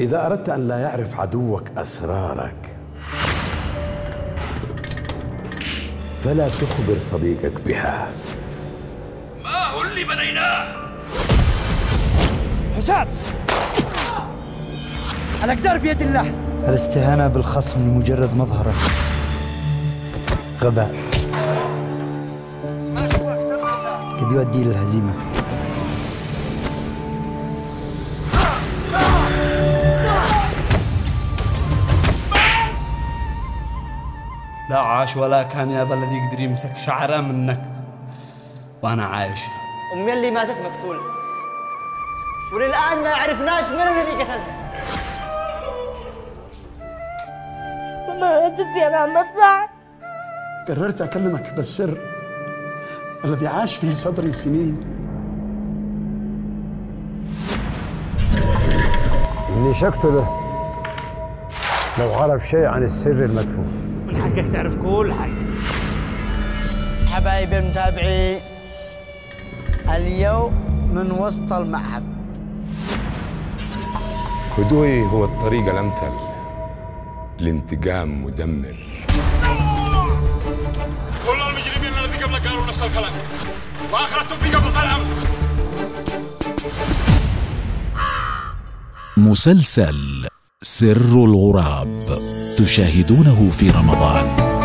إذا أردت أن لا يعرف عدوك أسرارك فلا تخبر صديقك بها. ما هو اللي بنيناه؟ حسام، الأقدار بيد الله. الاستهانة بالخصم لمجرد مظهره غباء قد يؤدي للهزيمة. لا عاش ولا كان يابا الذي يقدر يمسك شعره منك وأنا عايش. أمي اللي ماتت مقتولة وللآن ما عرفناش من الذي قتلها. ماتت يا محمد سعد. قررت أكلمك بالسر الذي عاش في صدري سنين. اللي شقتله لو عرف شيء عن السر المدفون. من حقك تعرف كل حاجة. حبايبي المتابعين، اليوم من وسط المعهد. هدوء هو الطريق الأمثل لانتقام مدمر. كل المجرمين الذين قبلك قالوا نفس الكلام وآخرتهم في قبض الأمر. مسلسل سر الغراب تشاهدونه في رمضان.